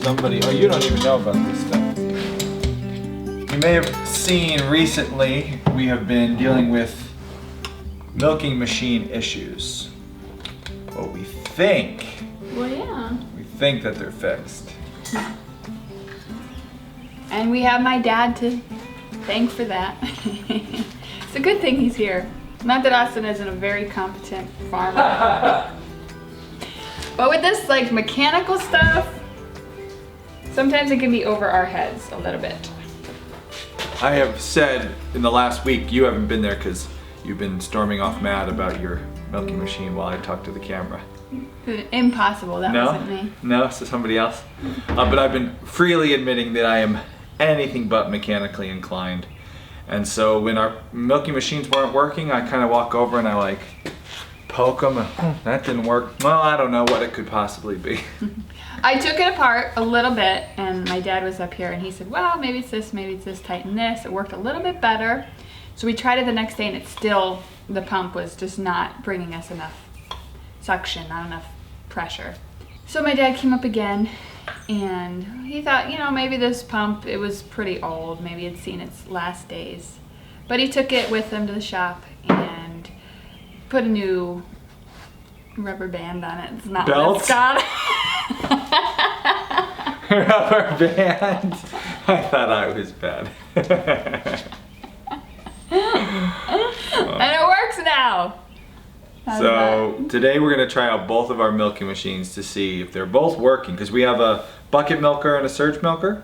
somebody, oh, you don't even know about this stuff. You may have seen recently, we have been dealing with milking machine issues. Well, we think that they're fixed. And we have my dad to thank for that. It's a good thing he's here. Not that Austin isn't a very competent farmer. But with this like mechanical stuff, sometimes it can be over our heads a little bit. I have said in the last week, you haven't been there because you've been storming off mad about your milking machine while I talked to the camera. Impossible, that wasn't me. No, so somebody else. But I've been freely admitting that I am anything but mechanically inclined. And so when our milking machines weren't working, I kind of walk over and I like poke them and that didn't work. Well, I don't know what it could possibly be. I took it apart a little bit and my dad was up here and he said, well, maybe it's this, tighten this. It worked a little bit better. So we tried it the next day and it still, the pump was just not bringing us enough suction, not enough pressure. So my dad came up again and he thought, you know, maybe this pump, it was pretty old. Maybe it's seen its last days. But he took it with him to the shop and put a new rubber band on it. It's not what it's got. Rubber band? I thought I was bad. And it works now. So today we're going to try out both of our milking machines to see if they're both working, because we have a bucket milker and a surge milker.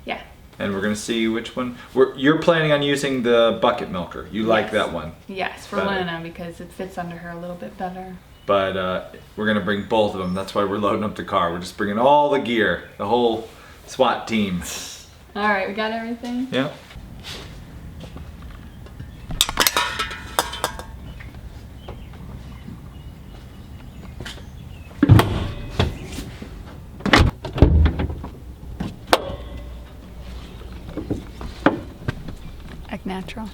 Yeah. And we're going to see which one. You're planning on using the bucket milker. You like that one. Yes, for Luna because it fits under her a little bit better. But we're going to bring both of them. That's why we're loading up the car. We're just bringing all the gear, the whole SWAT team. All right, we got everything? Yeah. Act natural.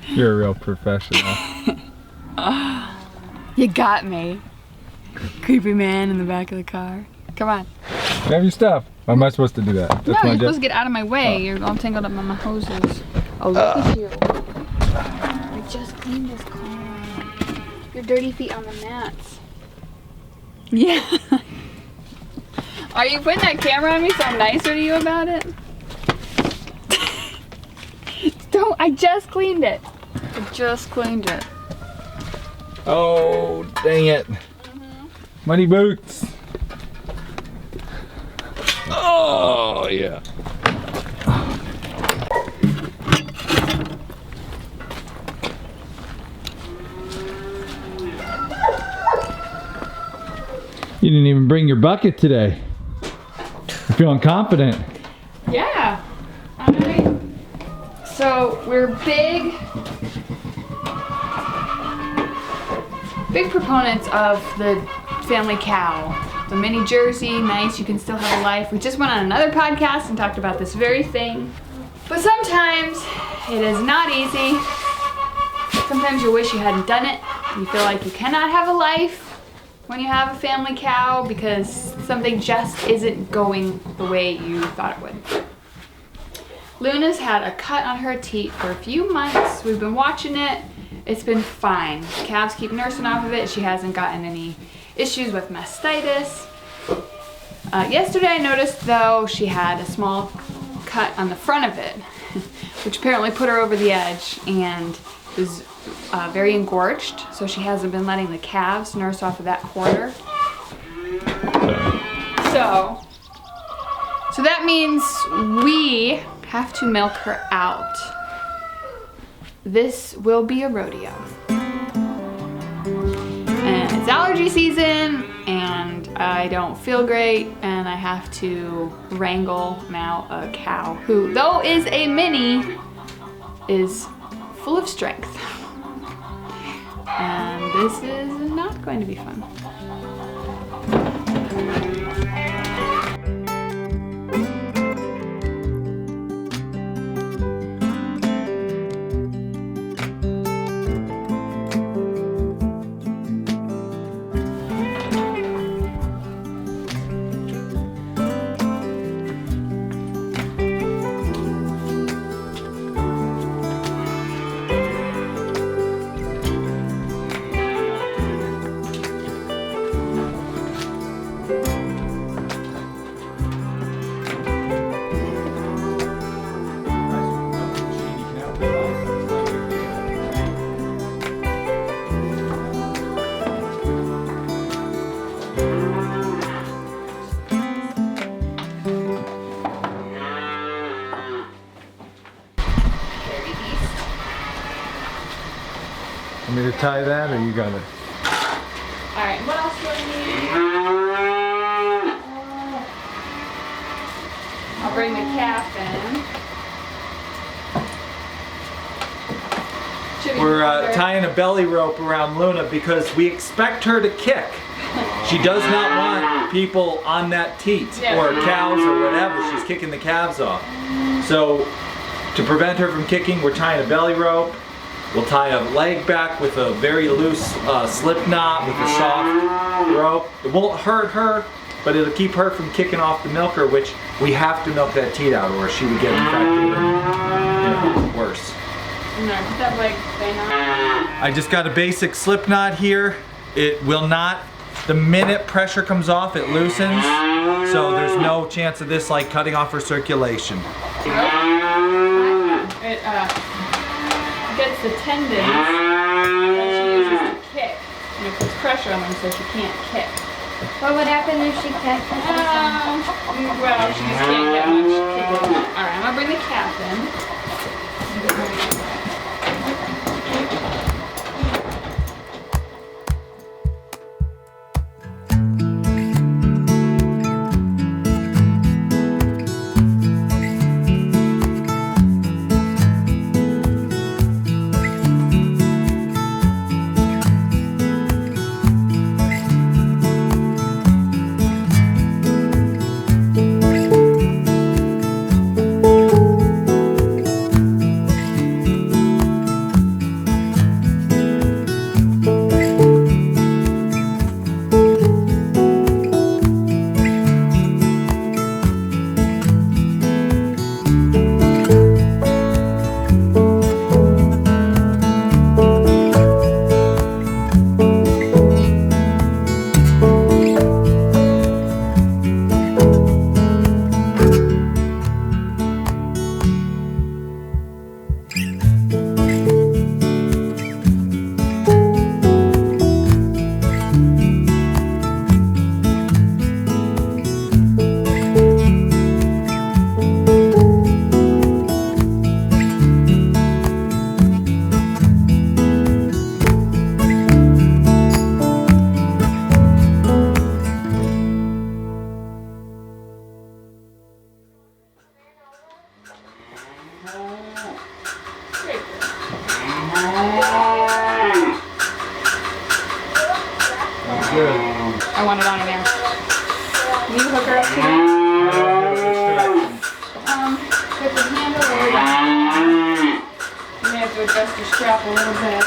You're a real professional. You got me. Creepy man in the back of the car. Come on. Grab your stuff. How am I supposed to do that? That's no, you're supposed to get out of my way. You're all tangled up on my hoses. Oh, look at you. I just cleaned this car. Your dirty feet on the mats. Yeah. Are you putting that camera on me so I'm nicer to you about it? Don't. I just cleaned it. I just cleaned it. Oh, dang it. Muddy boots. Oh, yeah. You didn't even bring your bucket today. You're feeling confident. Yeah. So we're big proponents of the family cow. The mini Jersey, nice, you can still have a life. We just went on another podcast and talked about this very thing. But sometimes it is not easy. Sometimes you wish you hadn't done it. You feel like you cannot have a life when you have a family cow because something just isn't going the way you thought it would. Luna's had a cut on her teat for a few months. We've been watching it. It's been fine. Calves keep nursing off of it. She hasn't gotten any issues with mastitis. Yesterday I noticed though she had a small cut on the front of it, which apparently put her over the edge and was very engorged. So she hasn't been letting the calves nurse off of that quarter. So that means we have to milk her out. This will be a rodeo. And it's allergy season and I don't feel great and I have to wrangle now a cow who, though is a mini, is full of strength. And this is not going to be fun. tie that, or are you gonna? Alright, what else do I need? I'll bring the calf in. We're tying a belly rope around Luna because we expect her to kick. She does not want people on that teat or cows or whatever. She's kicking the calves off. So to prevent her from kicking, we're tying a belly rope. We'll tie a leg back with a very loose slip knot with a soft rope. It won't hurt her, but it'll keep her from kicking off the milker, which we have to milk that teat out or she would get infected and worse. That leg thing on. I just got a basic slip knot here. It will not, the minute pressure comes off, it loosens. So there's no chance of this like cutting off her circulation. It gets the tendons that she uses to kick. And it puts pressure on them so she can't kick. What would happen if she catches Well, she just can't get much kicking. Alright, I'm gonna bring the calf in. I want it on there. Can you hook her up to that? With the handle or you may have to adjust your strap a little bit.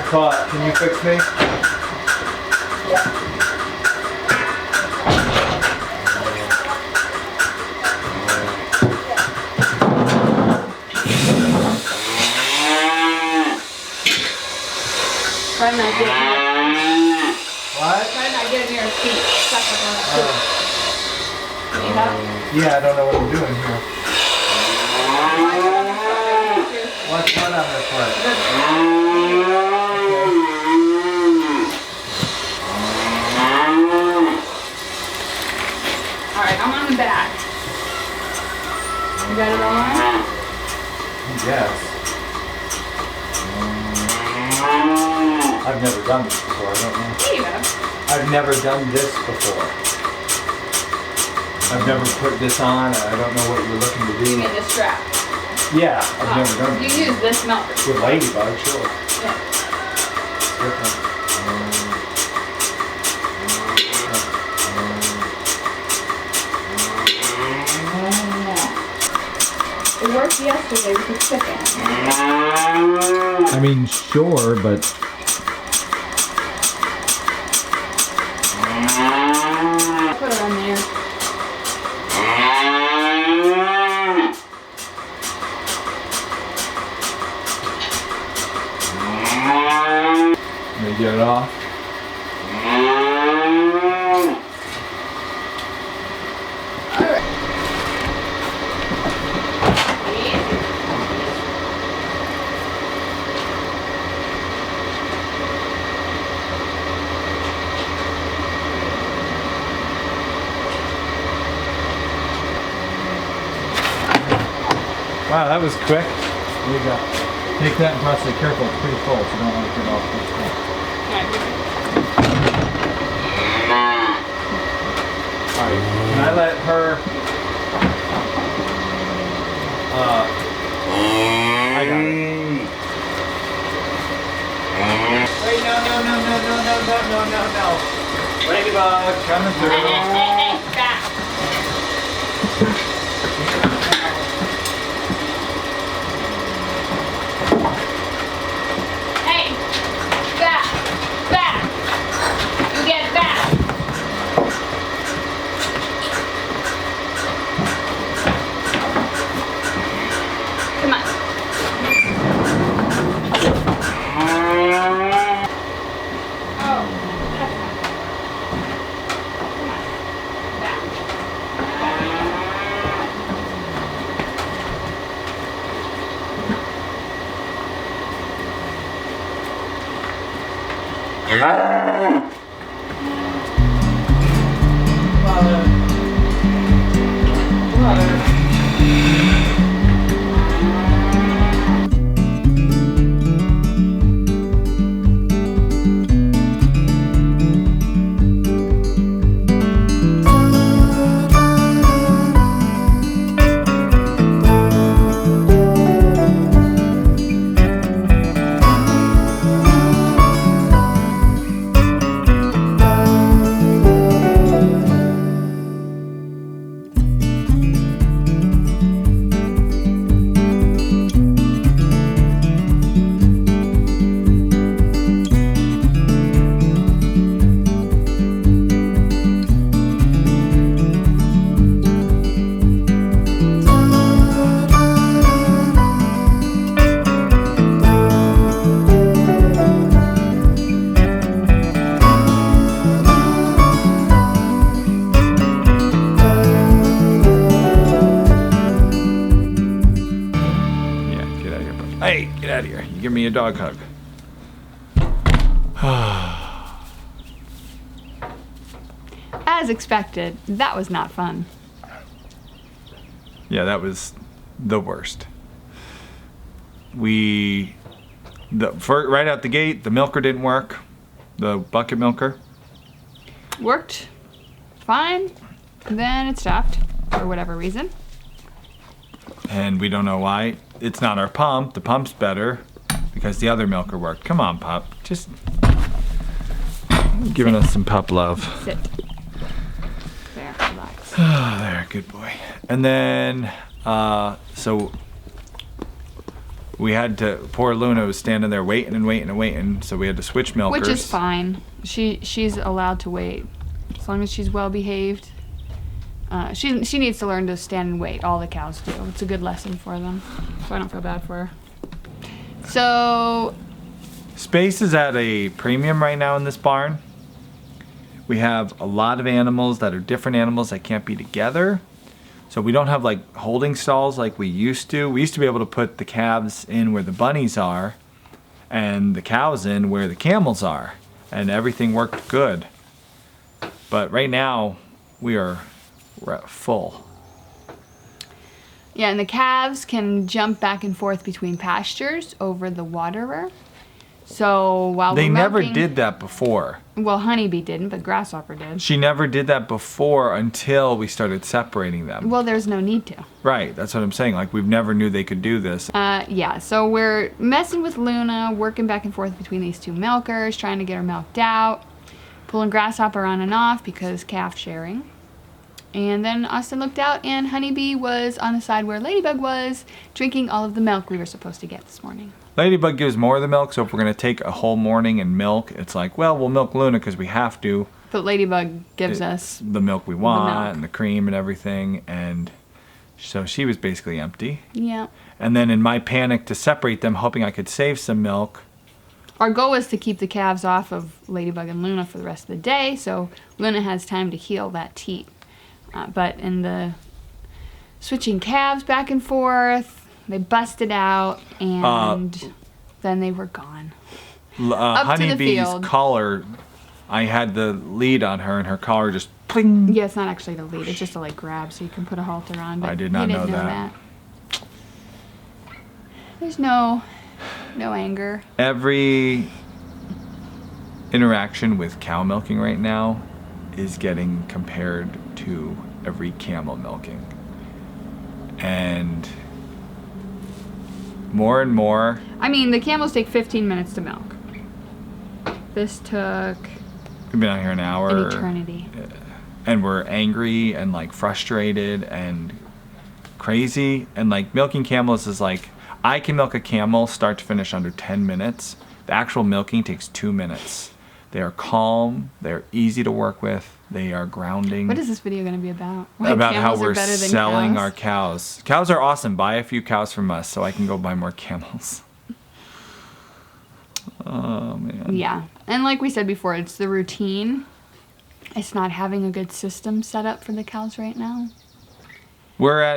Can you fix me? Try not getting your, What? try not getting your feet stuck on the foot. Need help? Yeah, I don't know what I'm doing here. What's what on this foot? Alright, I'm on the back. You got it all on? Yes. I've never done this before, I don't know. There you go. I've never done this before. I've never put this on, I don't know what you're looking to You do. mean the strap? Yeah, I've never done You this. use this milker. With Ladybug, sure. Yeah. Different. It worked yesterday with the chicken. I mean, sure, but Put it on there. let me get it off. Alright. Wow, that was quick. There you go. Take that and process it careful. It's pretty full, so don't let it get off the top. Alright, can I let her... I got it. Wait, no. Ladybug, coming through. Back. Hey, back. You get back. Come on. Hey, get out of here. You give me a dog hug. As expected, that was not fun. Yeah, that was the worst. Right out the gate, the milker didn't work. The bucket milker. Worked fine, then it stopped for whatever reason. And we don't know why. It's not our pump. The pump's better because the other milker worked. Come on, pup. Just giving us some pup love. Sit. There, relax. There, good boy. And then, so we had to, poor Luna was standing there waiting, so we had to switch milkers. Which is fine. She's allowed to wait. As long as she's well behaved. She needs to learn to stand and wait. All the cows do. It's a good lesson for them. So I don't feel bad for her. So space is at a premium right now in this barn. We have a lot of animals that are different animals that can't be together. So we don't have like holding stalls like we used to. We used to be able to put the calves in where the bunnies are and the cows in where the camels are. And everything worked good. But right now we're full. yeah, and the calves can jump back and forth between pastures over the waterer. So while They we're never milking, did that before. Well, honeybee didn't, but grasshopper did. She never did that before until we started separating them. Well, there's no need to. Right, that's what I'm saying. Like, we've never knew they could do this. Yeah, so we're messing with Luna, working back and forth between these two milkers, trying to get her milked out, pulling grasshopper on and off because calf sharing. And then Austin looked out and honeybee was on the side where Ladybug was, drinking all of the milk we were supposed to get this morning. Ladybug gives more of the milk, so if we're going to take a whole morning and milk, it's like, well, we'll milk Luna because we have to. But Ladybug gives us the milk we want milk. and the cream and everything, and so she was basically empty. Yeah. And then in my panic to separate them, hoping I could save some milk. Our goal was to keep the calves off of Ladybug and Luna for the rest of the day, so Luna has time to heal that teat. But in the switching calves back and forth, they busted out, and then they were gone. Up to the Honeybee's field. collar, I had the lead on her, and her collar just pling. Yeah, it's not actually the lead. It's just a like grab, so you can put a halter on. But I did not you didn't know that. There's no anger. Every interaction with cow milking right now is getting compared to every camel milking. And more, I mean, the camels take 15 minutes to milk. This took we've been out here an hour. an eternity. And we're angry and like frustrated and crazy. And like milking camels is like, I can milk a camel start to finish under 10 minutes. The actual milking takes 2 minutes. They are calm. They're easy to work with. They are grounding. What is this video going to be about? Why About how camels are we're better than selling cows? our cows. Cows are awesome. Buy a few cows from us so I can go buy more camels. Oh, man. Yeah. And like we said before, it's the routine. It's not having a good system set up for the cows right now. We're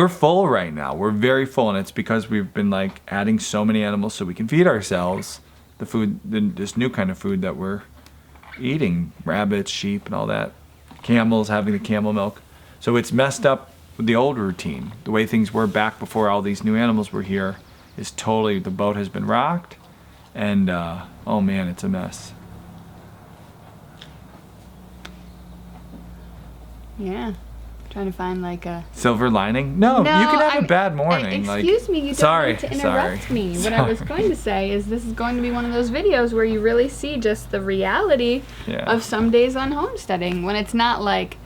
full right now. We're very full, and it's because we've been like adding so many animals so we can feed ourselves the food, this new kind of food that we're eating, rabbits, sheep, and all that. Camels, having the camel milk. So it's messed up with the old routine. The way things were back before all these new animals were here is totally, the boat has been rocked, and oh man, it's a mess. Yeah. Trying to find like a... Silver lining? No, you can have a bad morning. Excuse me, you don't need to interrupt me. What I was going to say is this is going to be one of those videos where you really see just the reality of some days on homesteading, when it's not like,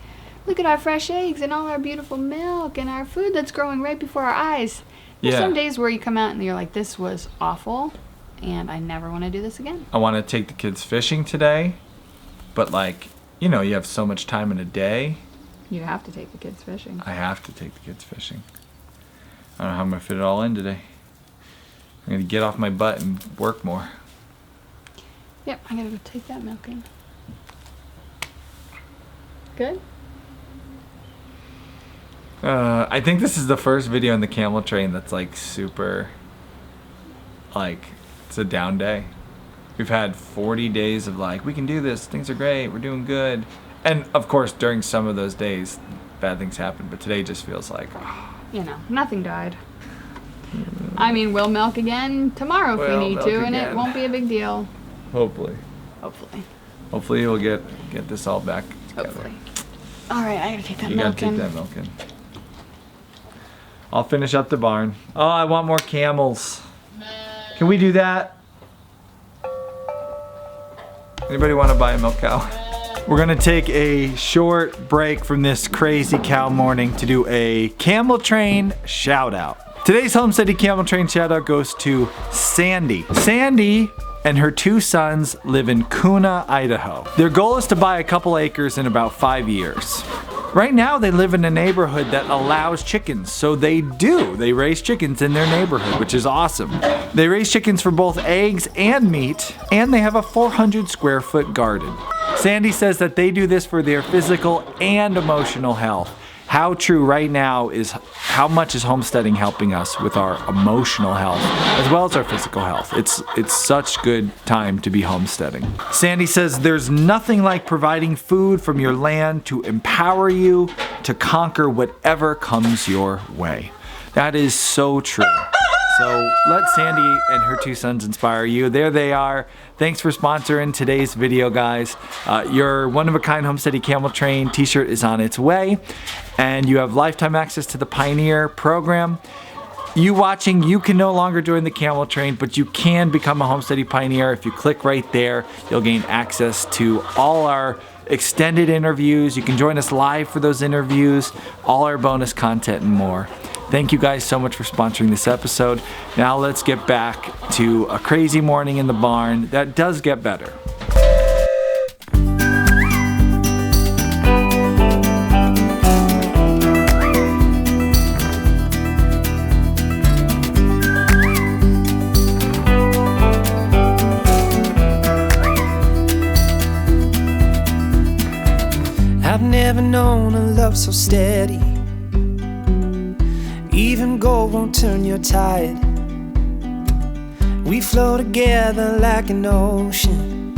look at our fresh eggs and all our beautiful milk and our food that's growing right before our eyes. There's some days where you come out and you're like, this was awful and I never want to do this again. I want to take the kids fishing today, but like, you know, you have so much time in a day. You have to take the kids fishing. I have to take the kids fishing. I don't know how I'm going to fit it all in today. I'm going to get off my butt and work more. Yep, I gotta go take that milk in. Good? I think this is the first video in the camel train that's like super, like, it's a down day. We've had 40 days of like, we can do this, things are great, we're doing good. And of course, during some of those days, bad things happen, but today just feels like, You know, nothing died. I mean, we'll milk again tomorrow if we need to, and it won't be a big deal. Hopefully. Hopefully we'll get this all back together. Hopefully. All right, I gotta take that You milk gotta in. take that milk in. I'll finish up the barn. Oh, I want more camels. Can we do that? Anybody want to buy a milk cow? We're gonna take a short break from this crazy cow morning to do a camel train shout out. Today's Homesteady camel train shout out goes to Sandy. Sandy and her 2 sons live in Kuna, Idaho. Their goal is to buy a couple acres in about 5 years. Right now they live in a neighborhood that allows chickens, so they raise chickens in their neighborhood, which is awesome. They raise chickens for both eggs and meat, and they have a 400 square foot garden. Sandy says that they do this for their physical and emotional health. How true right now is how much is homesteading helping us with our emotional health as well as our physical health. It's such good time to be homesteading. Sandy says there's nothing like providing food from your land to empower you to conquer whatever comes your way. That is so true. So let Sandy and her 2 sons inspire you. There they are. Thanks for sponsoring today's video, guys. Your one-of-a-kind Homesteady Camel Train t-shirt is on its way, and you have lifetime access to the Pioneer program. You watching, you can no longer join the Camel Train, but you can become a Homesteady Pioneer. If you click right there, you'll gain access to all our extended interviews. You can join us live for those interviews, all our bonus content, and more. Thank you guys so much for sponsoring this episode. Now let's get back to a crazy morning in the barn that does get better. I've never known a love so steady. Even gold won't turn your tide. We flow together like an ocean,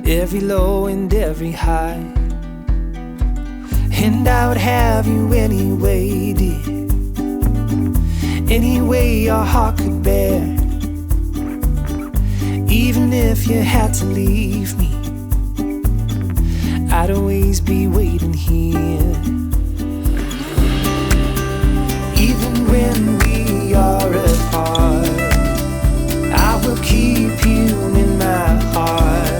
every low and every high. And I would have you anyway, dear. any way your heart could bear. Even if you had to leave me, I'd always be waiting here. Even when we are apart, I will keep you in my heart,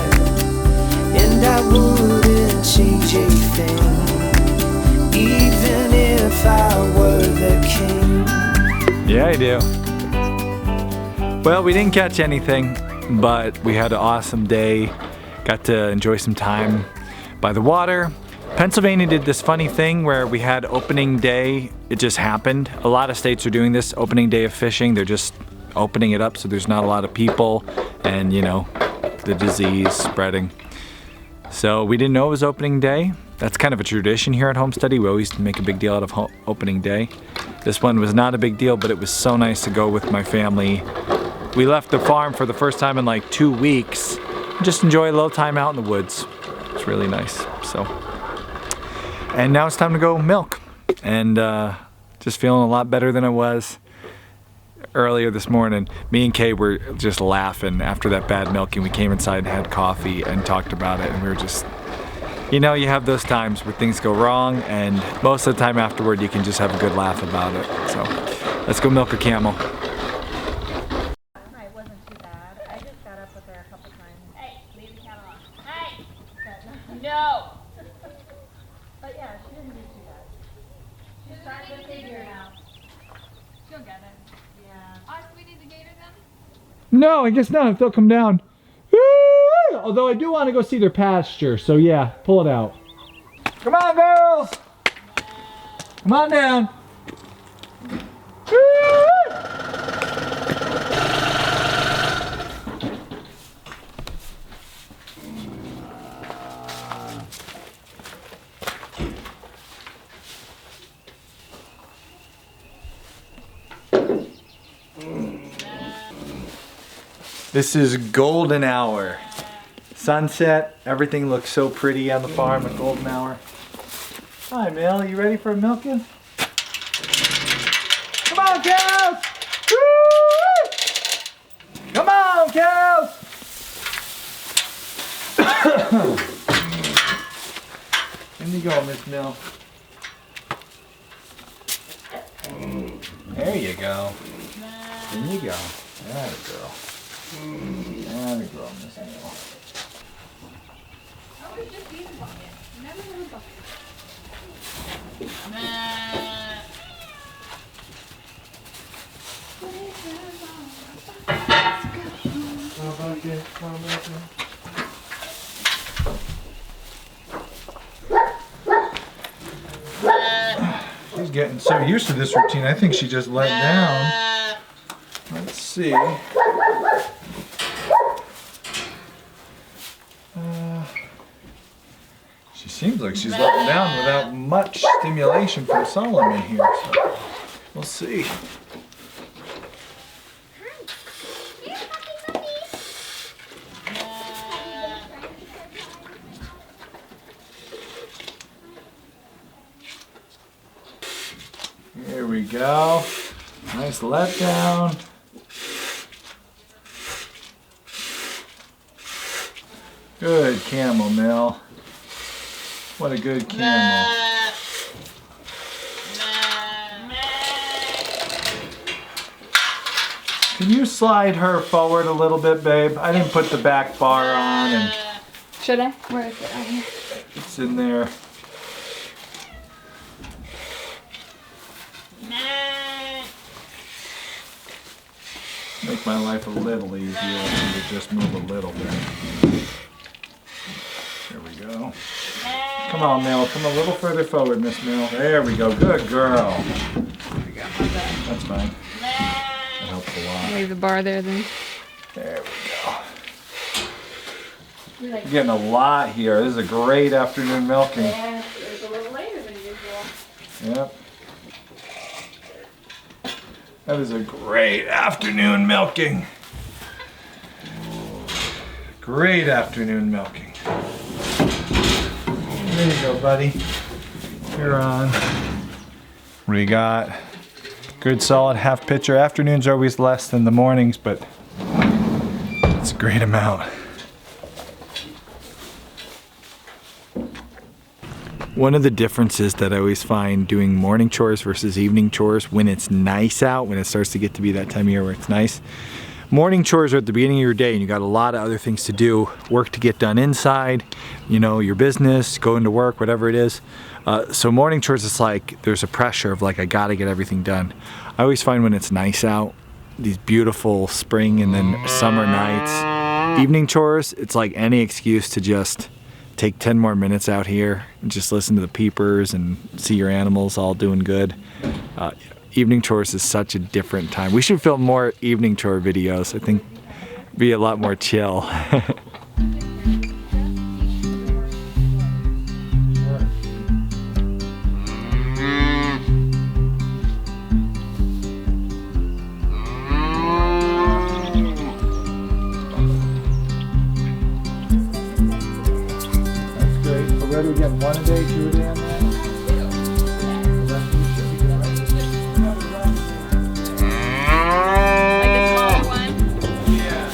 and I wouldn't change a thing, even if I were the king. Yeah, I do. Well, we didn't catch anything, but we had an awesome day. Got to enjoy some time by the water. Pennsylvania did this funny thing where we had opening day. It just happened. A lot of states are doing this opening day of fishing. They're just opening it up so there's not a lot of people and, you know, the disease spreading. So we didn't know it was opening day. That's kind of a tradition here at Homesteady. We always make a big deal out of opening day. This one was not a big deal, but it was so nice to go with my family. We left the farm for the first time in like 2 weeks. Just enjoy a little time out in the woods. It's really nice. So, and now it's time to go milk. And just feeling a lot better than I was earlier this morning. Me and Kay were just laughing after that bad milking. We came inside and had coffee and talked about it, and we were just, you know, you have those times where things go wrong, and most of the time afterward you can just have a good laugh about it. So let's go milk a camel. It wasn't too bad. I just got up with her a couple times. Hey, leave the camel alone. Hey! No! But yeah, she didn't do too bad. She's starting to figure it out. She'll get it. Yeah. Do we need the gator then? No, I guess not. They'll come down. Although I do want to go see their pasture, so yeah, pull it out. Come on, girls! Come on down. This is golden hour. Sunset, everything looks so pretty on the farm at golden hour. Hi, Mel, you ready for a milking? Come on, cows! Woo! Come on, cows! In you go, Miss Mel. There you go. In you go. There you go. There you go, Miss Mel. Always just use a bucket. Never use a bucket. She's getting so used to this routine, I think she just let down. Let's see. She seems like she's letting down without much stimulation from Solomon here, so we'll see. Here we go. Nice letdown. Good camel, Mel. What a good camel. Can you slide her forward a little bit, babe? I didn't put the back bar on, and Should I? Where is it? Right here. it's in there. Make my life a little easier if you could just move a little bit. There we go. Come on, Mel. Come a little further forward, Miss Mel. There we go. Good girl. That's fine. That helps a lot. Leave the bar there then. There we go. You're getting a lot here. This is a great afternoon milking. Yeah, it was a little later than usual. Yep. That is a great afternoon milking. Great afternoon milking. There you go, buddy. You're on. What do you got? Good solid half pitcher. Afternoons are always less than the mornings, but it's a great amount. One of the differences that I always find doing morning chores versus evening chores when it's nice out, when it starts to get to be that time of year where it's nice. Morning chores are at the beginning of your day and you got a lot of other things to do, work to get done inside, you know, your business, going to work, whatever it is. So morning chores, it's like there's a pressure of like I gotta get everything done. I always find when it's nice out, these beautiful spring and then summer nights, evening chores, it's like any excuse to just take 10 more minutes out here and just listen to the peepers and see your animals all doing good. Evening chores is such a different time. We should film more evening chore videos. I think it'd be a lot more chill. We get one a day, 2 a day on that? Like a smaller one? Yeah.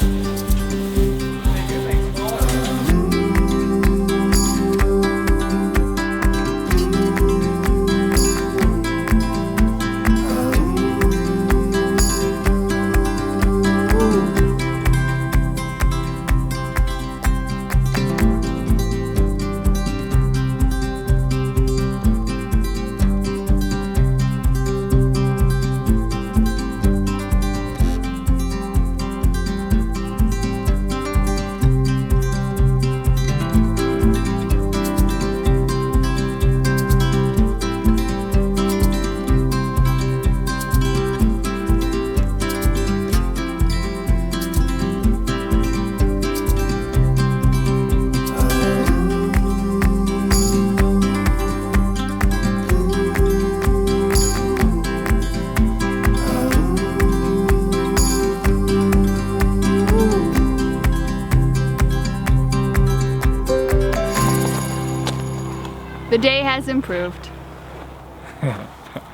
The day has improved.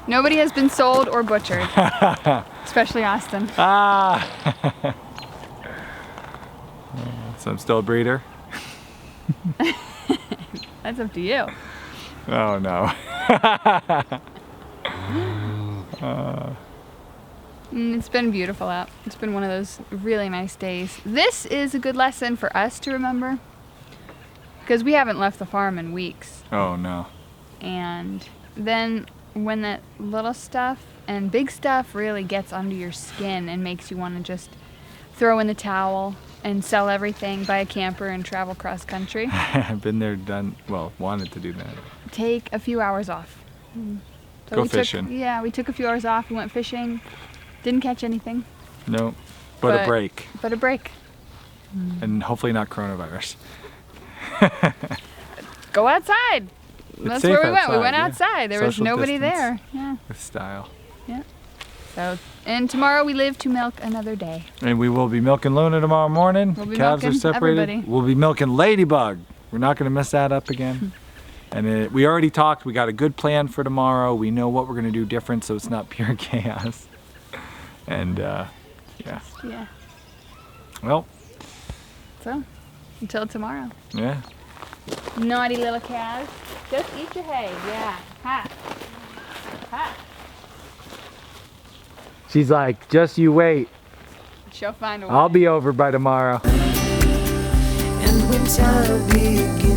Nobody has been sold or butchered, especially Austin. So I'm still a breeder? That's up to you. Oh no. It's been beautiful out. It's been one of those really nice days. This is a good lesson for us to remember because we haven't left the farm in weeks. Oh no. And then when that little stuff and big stuff really gets under your skin and makes you want to just throw in the towel and sell everything, buy a camper and travel cross country. I've been there, done, well, wanted to do that. Take a few hours off. So Go we fishing. We took a few hours off. We went fishing. Didn't catch anything. No, but a break. But a break. And hopefully not coronavirus. Go outside. That's safe where we went. outside, We went yeah. outside. There was Social nobody distance. there. Yeah. With style. Yeah. So, and tomorrow we live to milk another day. And we will be milking Luna tomorrow morning. We'll be Calves are milking separated. everybody. We'll be milking Ladybug. We're not going to mess that up again. And we already talked. We got a good plan for tomorrow. We know what we're going to do different so it's not pure chaos. And yeah. Yeah. Well. So, until tomorrow. Yeah. Naughty little calves. Just eat your hay. Yeah. Ha. Ha. She's like, just you wait. She'll find a way. I'll be over by tomorrow. And when time begins